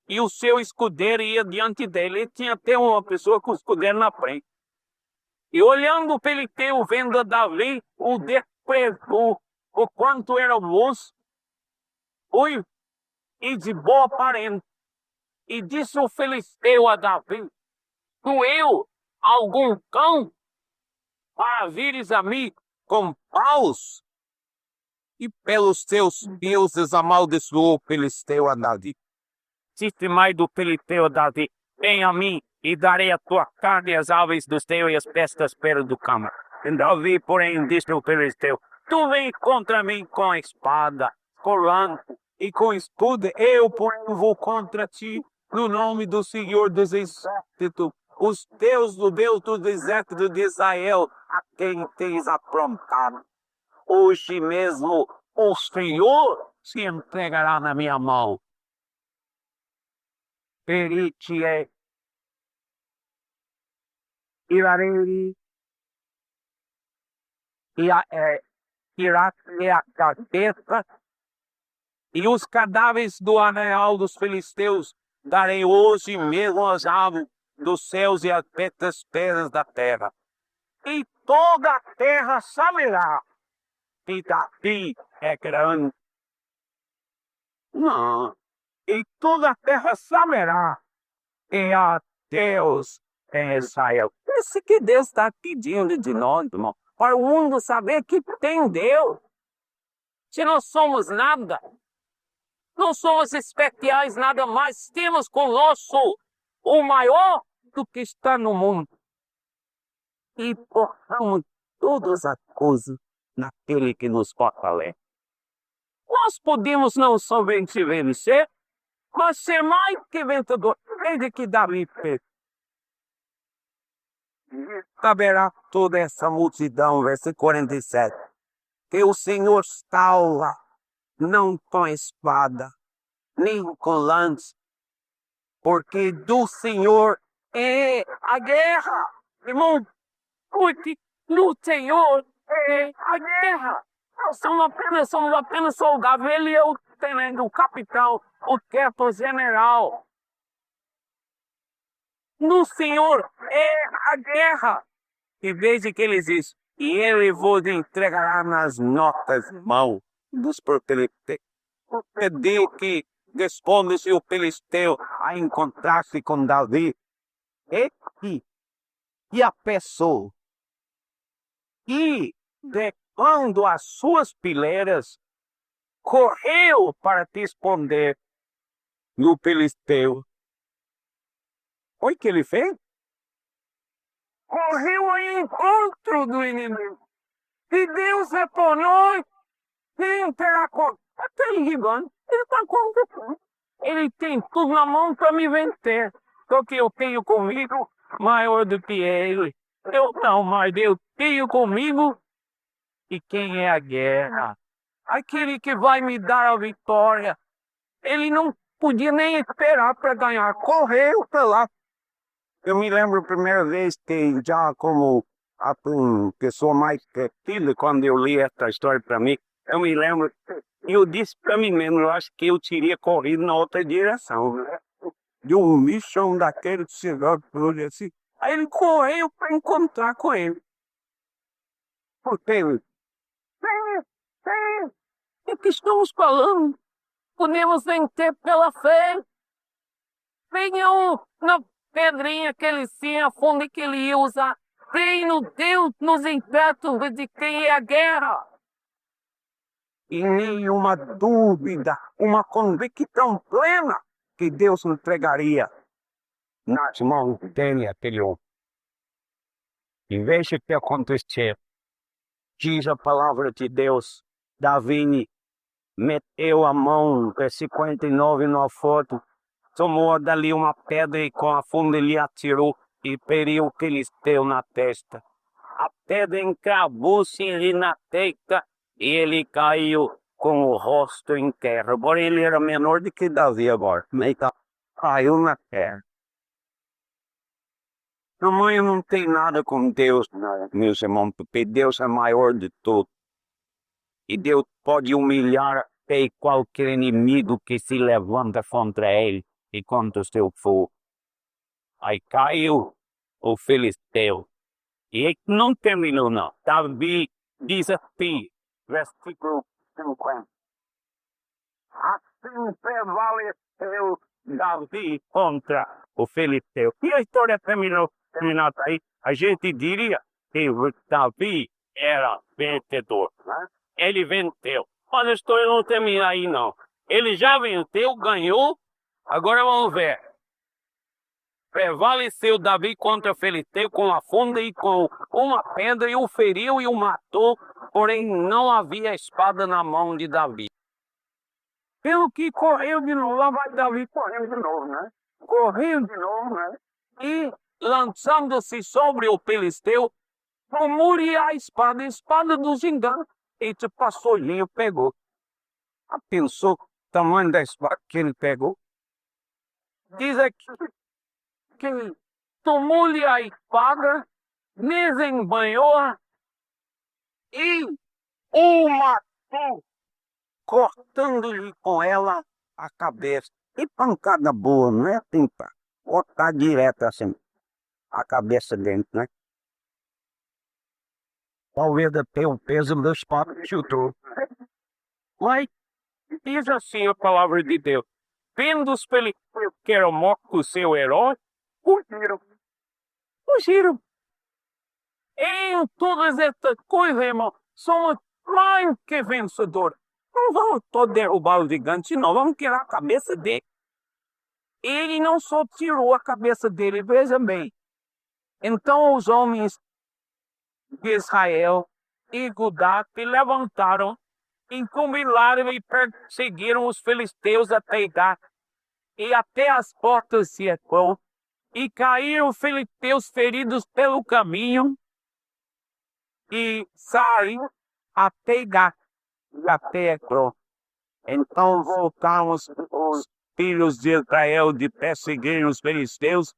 E o seu escudeiro ia diante dele. E tinha até uma pessoa com o escudeiro na frente. E olhando o filisteu, vendo a Davi, o desprezou, o quanto era moço, foi e de boa aparência. E disse o filisteu a Davi: tu eu, algum cão, para vires a mim com paus? E pelos teus deuses amaldiçoou o filisteu a Davi. Disse mais do filisteu a Davi: vem a mim e darei a tua carne e as aves dos teus e as bestas pelas do campo.
Davi, porém, disse ao filisteu: Tu vem contra mim com a espada, com lança e com escudo, eu, porém, vou contra ti no nome do Senhor dos Exércitos, os Deus do exército de Israel, a quem tens aprontado. Hoje mesmo o Senhor se entregará na minha mão. Perite irarei irá a cabeça e os cadáveres do arraial dos filisteus darei hoje mesmo às aves dos céus e às betas pedras da terra. E toda a terra saberá que Davi é grande. Não. E toda a terra saberá que há Deus em Israel. Isso que Deus está pedindo de nós, irmão. Para o mundo saber que tem Deus. Se não somos nada, não somos especiais nada mais, temos conosco o maior do que está no mundo. E portamos todas as coisas naquele que nos fortalece. Nós podemos não somente vencer, mas ser mais que vencedor. Desde que Davi fez. Saberá toda essa multidão, versículo 47, que o Senhor salva, não com espada, nem com lance, porque do Senhor é a guerra, irmão, porque do Senhor é a guerra. Somos apenas soldados, ele é o tenente, o capitão, o chefe general. No Senhor é a guerra. E veja que ele diz, e ele vos entregará nas nossas mãos dos filisteus. Pediu que responde-se o filisteu a encontrar-se com Davi. E a pessoa, e quando as suas fileiras correu para te esconder no filisteu. Foi o que ele fez? Correu ao encontro do inimigo. E Deus é por nós. Quem terá contra? É terrível. Ele está contra tudo. Ele tem tudo na mão para me vencer. Só que eu tenho comigo maior do que ele. Eu não, mas eu tenho comigo. E quem é a guerra? Aquele que vai me dar a vitória. Ele não podia nem esperar para ganhar. Correu para lá. Eu me lembro a primeira vez que, já como a pessoa mais crescida, quando eu li essa história para mim, eu me lembro, eu disse para mim mesmo, eu acho que eu teria corrido na outra direção. Né? De um bichão daquele que chegava por ele assim. Aí ele correu para encontrar com ele. Porque ele... É o que estamos falando. Podemos vencer pela fé. Venham na pedrinha que ele tinha, a fonte que ele ia usar. Reino Deus nos impetos de quem é a guerra. E nenhuma dúvida, uma convicção plena que Deus entregaria nas mãos dele aquele homem. E veja o que aconteceu. Diz a palavra de Deus, Davi meteu a mão, versículo 49 na foto, tomou dali uma pedra e com a funda ele atirou e feriu o filisteu na testa. A pedra encravou-se-lhe na testa e ele caiu com o rosto em terra. Porém, ele era menor do que Davi agora. Então, caiu na terra. Tamanho não tem nada com Deus, meus irmãos, porque Deus é maior de tudo. E Deus pode humilhar até qualquer inimigo que se levanta contra ele e contra o seu fogo. Aí caiu o filisteu. E não terminou, não. Davi diz assim, versículo 50. Assim prevaleceu Davi contra o filisteu. E a história terminada aí, a gente diria que Davi era vencedor. Né? Ele venceu. Mas a história não termina aí, não. Ele já venceu, ganhou. Agora vamos ver. prevaleceu Davi contra Filisteu com a funda e com uma pedra, e o feriu e o matou, porém não havia espada na mão de Davi. Pelo que correu de novo, lá vai Davi correndo de novo, né? Correu de novo, né? E lançando-se sobre o Filisteu, tomou-lhe a espada do gigante, e te passou linha, pegou. Pensou o tamanho da espada que ele pegou? Diz aqui que tomou-lhe a espada, desembanhou-a e o matou, cortando-lhe com ela a cabeça. E pancada boa, não é assim, pra cortar direto assim, a cabeça dentro, né? Talvez até o peso da espada chutou. Mas diz assim a palavra de Deus: vendo os filisteus que eram mortos o seu herói, fugiram. Fugiram. Em todas estas coisas, irmão, somos mais que vencedores. Não vamos todos derrubar o gigante, não. Vamos tirar a cabeça dele. Ele não só tirou a cabeça dele, veja bem. Então os homens de Israel e Judá se levantaram e combinaram e perseguiram os filisteus até Gat e até as portas de Ecrón, e caíram os filisteus feridos pelo caminho e saíram até Gat e até Ecrón. Então voltamos os filhos de Israel de perseguir os filisteus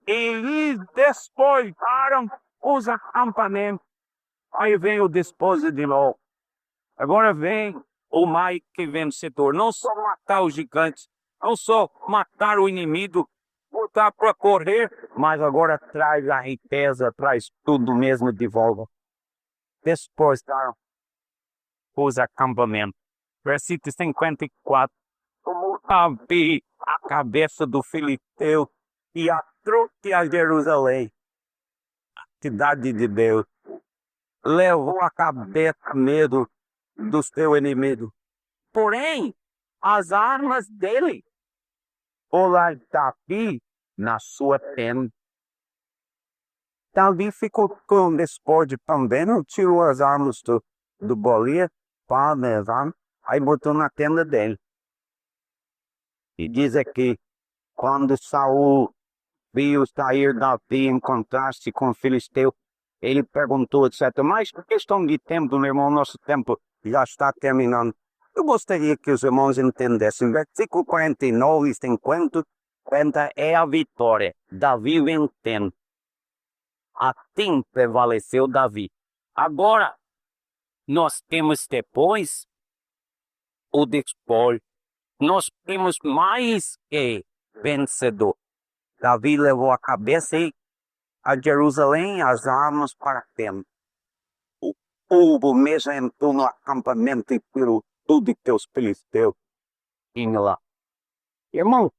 e lhes despojaram os acampamentos. Aí vem o despojo de novo. Agora vem o mais que vencedor. Não só matar os gigantes, não só matar o inimigo, botar para correr, mas agora traz a riqueza, traz tudo mesmo de volta. Despojaram os acampamentos. Versículo 54. Como Davi a cabeça do filisteu e a trouxe a Jerusalém, a cidade de Deus. Levou a cabeça medo do seu inimigo. Porém, as armas dele, olá Davi na sua tenda. Davi ficou com despojo também, não tirou as armas do Golias, aí botou na tenda dele. E diz aqui, quando Saul viu sair Davi encontrar-se com o filisteu, ele perguntou, etc. Mas por questão de tempo, meu irmão, nosso tempo já está terminando. Eu gostaria que os irmãos entendessem. Versículo 49 e 50 é a vitória. Davi vencendo. Assim prevaleceu Davi. Agora, nós temos depois o despojo. Nós temos mais que vencedor. Davi levou a cabeça e a Jerusalém, as armas para dentro. O povo mesmo entrou no acampamento e tirou tudo que os filisteus tinham lá. Irmão,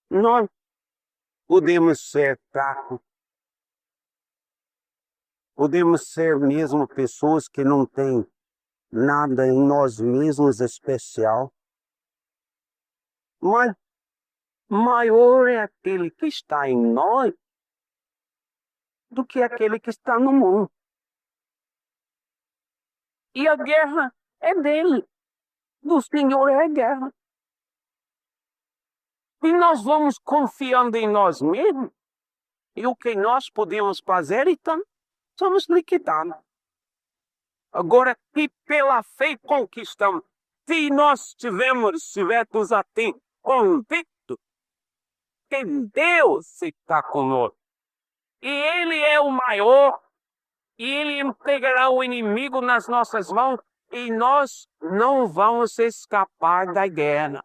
nós podemos ser fracos, podemos ser mesmo pessoas que não têm nada em nós mesmos especial, mas maior é aquele que está em nós do que aquele que está no mundo. E a guerra é dele, do Senhor é a guerra. E nós vamos confiando em nós mesmos, e o que nós podemos fazer, então, somos liquidados. Agora, e pela fé conquistamos, se nós tivermos assim convicto que Deus está conosco, e Ele é o maior, e Ele entregará o inimigo nas nossas mãos, e nós não vamos escapar da guerra.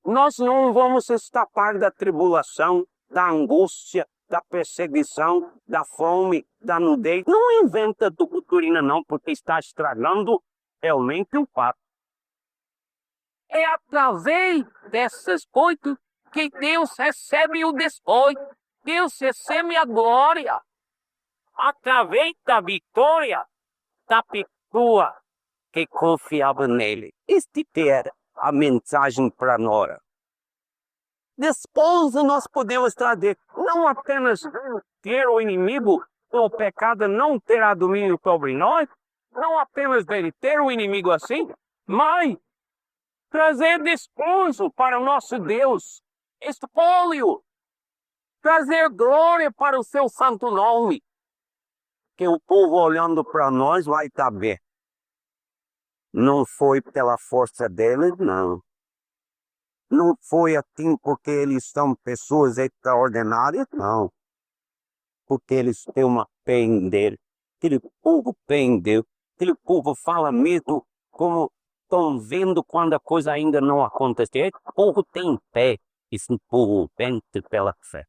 Nós não vamos escapar da tribulação, da angústia, da perseguição, da fome, da nudez. Não inventa doutrina não, porque está estragando realmente o fato. É através dessas coisas que Deus recebe o despojo. Deus recebe a glória. Através da vitória da pessoa que confiava nele. Este era a mensagem para nós. despojo nós podemos trazer. Não apenas ter o inimigo, o pecado não terá domínio sobre nós, não apenas dele ter o inimigo assim, mas trazer despojo para o nosso Deus, espólio, trazer glória para o seu santo nome. Que o povo olhando para nós vai saber. Não foi pela força deles, não. Não foi assim porque eles são pessoas extraordinárias, não. Porque eles têm uma fé em Deus. Aquele povo fé em Deus. Aquele povo fala mesmo como estão vendo quando a coisa ainda não aconteceu. Esse povo tem fé. Esse povo vence pela fé.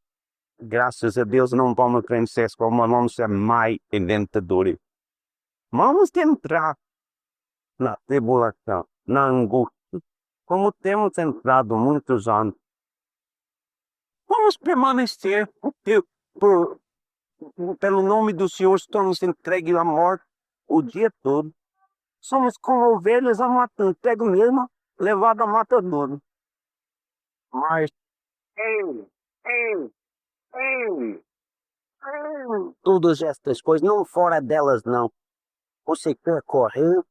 Graças a Deus não vamos vencer como vamos ser mais vencedores. Vamos entrar na tribulação, na angústia, como temos entrado muitos anos. Vamos permanecer, porque pelo nome do Senhor estamos entregues à morte o dia todo. Somos como ovelhas a matar, entregue mesmo, levado a matador. Mas, todas estas coisas, não fora delas não. Você quer correr,